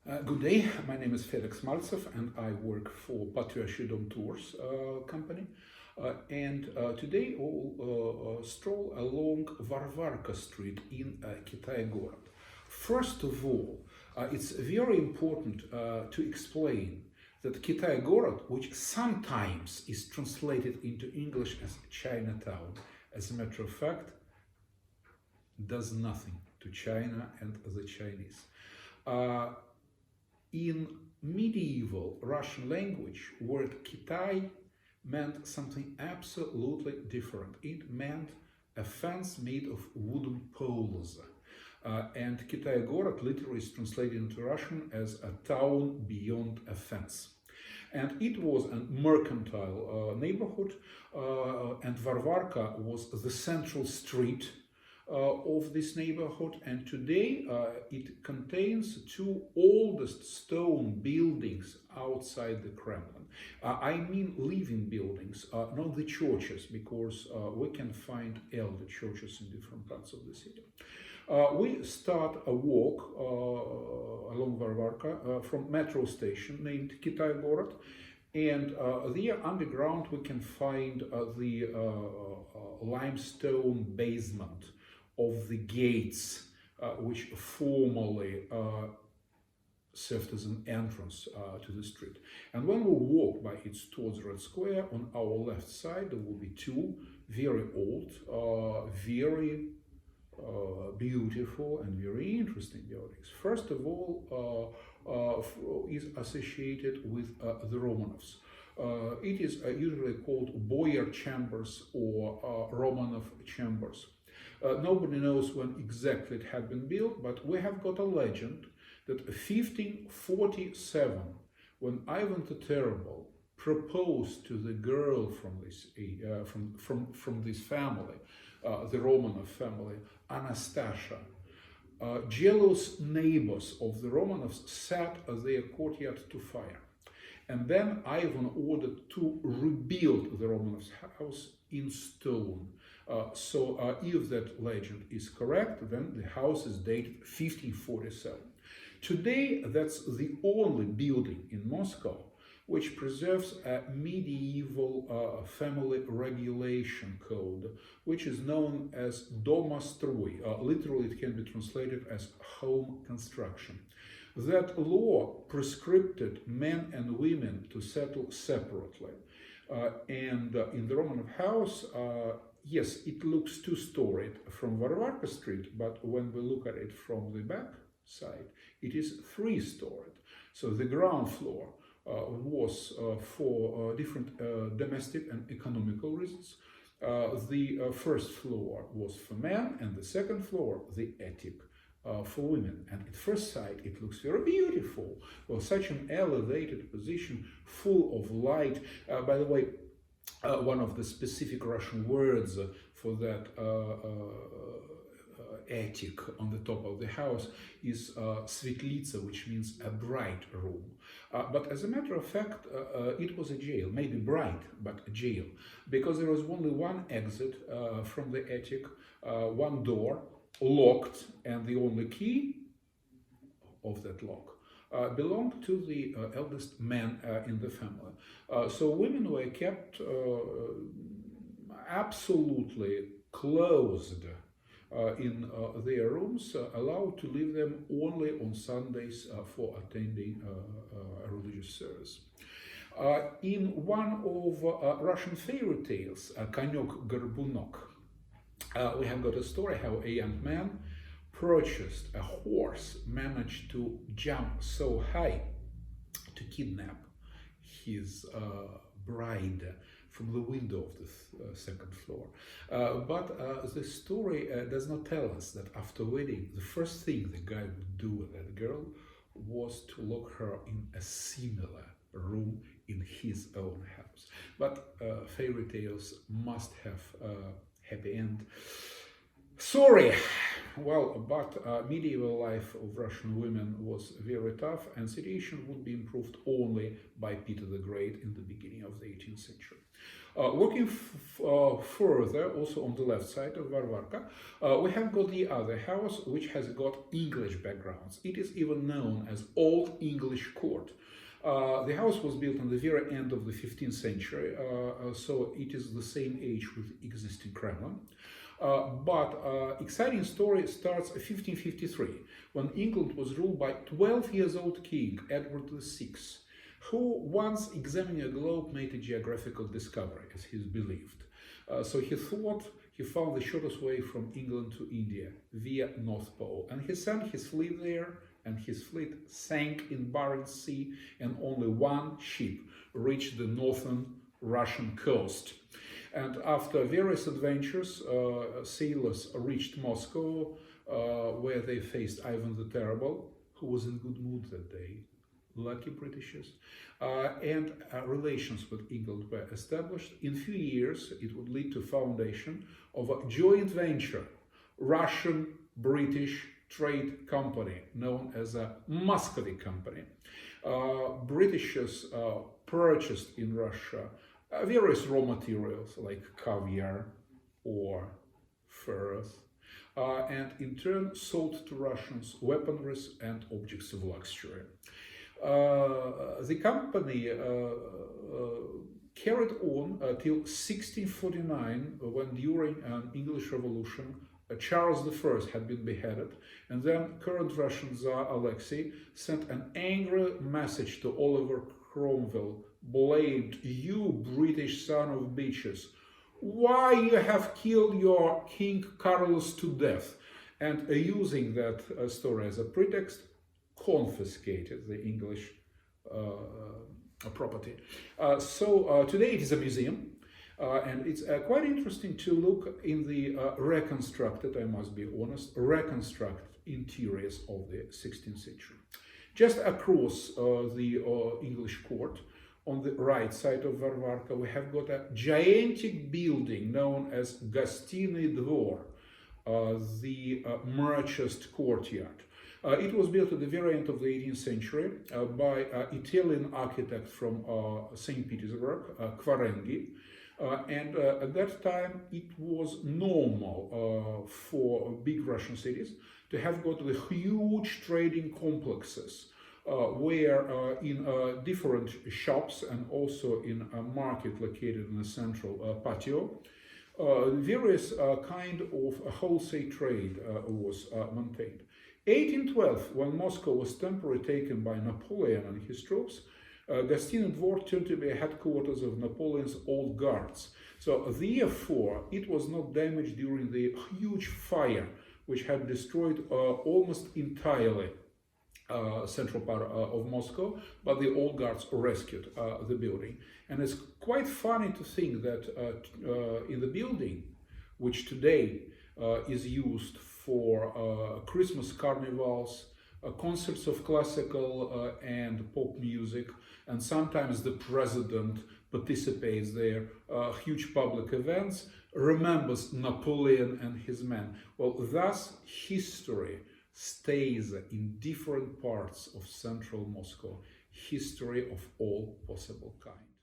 Good day, my name is Felix Maltsev and I work for Patriarshy Dom Tours company. Today we'll stroll along Varvarka street in Kitai-Gorod. First of all, it's very important to explain that Kitai-Gorod, which sometimes is translated into English as Chinatown, as a matter of fact, does nothing to China and the Chinese. In medieval Russian language, word Kitai meant something absolutely different. It meant a fence made of wooden poles. And Kitai-Gorod literally is translated into Russian as a town beyond a fence. And it was a mercantile neighborhood, and Varvarka was the central street of this neighborhood, and today it contains two oldest stone buildings outside the Kremlin. I mean living buildings, not the churches, because we can find elder churches in different parts of the city. We start a walk along Varvarka from metro station named Kitai-Gorod, and there underground we can find the limestone basement of the gates, which formerly served as an entrance to the street. And when we walk by it towards Red Square, on our left side there will be two very old, very beautiful and very interesting buildings. First of all, is associated with the Romanovs. It is usually called Boyar Chambers or Romanov Chambers. Nobody knows when exactly it had been built, but we have got a legend that 1547, when Ivan the Terrible proposed to the girl from this family, the Romanov family, Anastasia, jealous neighbors of the Romanovs set their courtyard to fire. And then Ivan ordered to rebuild the Romanovs' house in stone. So if that legend is correct, then the house is dated 1547. Today, that's the only building in Moscow which preserves a medieval family regulation code, which is known as Domostroi. Literally, it can be translated as home construction. That law prescribed men and women to settle separately. In the Romanov house, yes, it looks two-storied from Varvarka Street, but when we look at it from the back side, it is three-storied. So the ground floor was for different domestic and economical reasons. The first floor was for men, and the second floor, the attic, for women. And at first sight, it looks very beautiful. Well, such an elevated position, full of light. By the way, one of the specific Russian words for that attic on the top of the house is svetlitsa, which means a bright room. But as a matter of fact, it was a jail, maybe bright, but a jail, because there was only one exit from the attic, one door, locked, and the only key of that lock belonged to the eldest man in the family. So women were kept absolutely closed in their rooms, allowed to leave them only on Sundays for attending a religious service. In one of Russian fairy tales, Konyok-Gorbunok, we have got a story how a young man purchased a horse, managed to jump so high to kidnap his bride from the window of the second floor. But the story does not tell us that after wedding, the first thing the guy would do with that girl was to lock her in a similar room in his own house. But fairy tales must have a happy end. Sorry. Well, but medieval life of Russian women was very tough, and situation would be improved only by Peter the Great in the beginning of the 18th century. Working further, also on the left side of Varvarka, we have got the other house, which has got English backgrounds. It is even known as Old English Court. The house was built on the very end of the 15th century, so it is the same age with existing Kremlin. But exciting story starts in 1553, when England was ruled by 12-year-old King Edward VI, who, once examining a globe, made a geographical discovery, as he is believed. So he thought he found the shortest way from England to India via North Pole, and he sent his fleet there, and his fleet sank in Barents Sea, and only one ship reached the northern Russian coast. And after various adventures, sailors reached Moscow, where they faced Ivan the Terrible, who was in good mood that day. Lucky Britishers. And relations with England were established. In few years, it would lead to foundation of a joint venture, Russian-British trade company, known as a Muscovy Company. Britishers purchased in Russia various raw materials like caviar or furs, and in turn sold to Russians weaponries and objects of luxury. The company carried on till 1649, when during an English Revolution Charles I had been beheaded, and then current Russian Tsar Alexei sent an angry message to Oliver Cromwell, blamed you, British son of bitches, why you have killed your King Carlos to death, and using that story as a pretext, confiscated the English property. So today it is a museum. And it's quite interesting to look in the reconstructed, I must be honest, reconstructed interiors of the 16th century. Just across the English court, on the right side of Varvarka, we have got a gigantic building known as Gostinny Dvor, the merchant's courtyard. It was built at the very end of the 18th century by an Italian architect from St. Petersburg, Quarenghi. And at that time, it was normal for big Russian cities to have got the huge trading complexes where in different shops and also in a market located in the central patio, various kind of wholesale trade was maintained. 1812, when Moscow was temporarily taken by Napoleon and his troops, Gostinny Dvor turned to be a headquarters of Napoleon's old guards. So therefore, it was not damaged during the huge fire which had destroyed almost entirely central part of Moscow, but the old guards rescued the building. And it's quite funny to think that in the building, which today is used for Christmas carnivals, concerts of classical and pop music, and sometimes the president participates there, huge public events, remembers Napoleon and his men. Well, thus history stays in different parts of central Moscow, history of all possible kinds.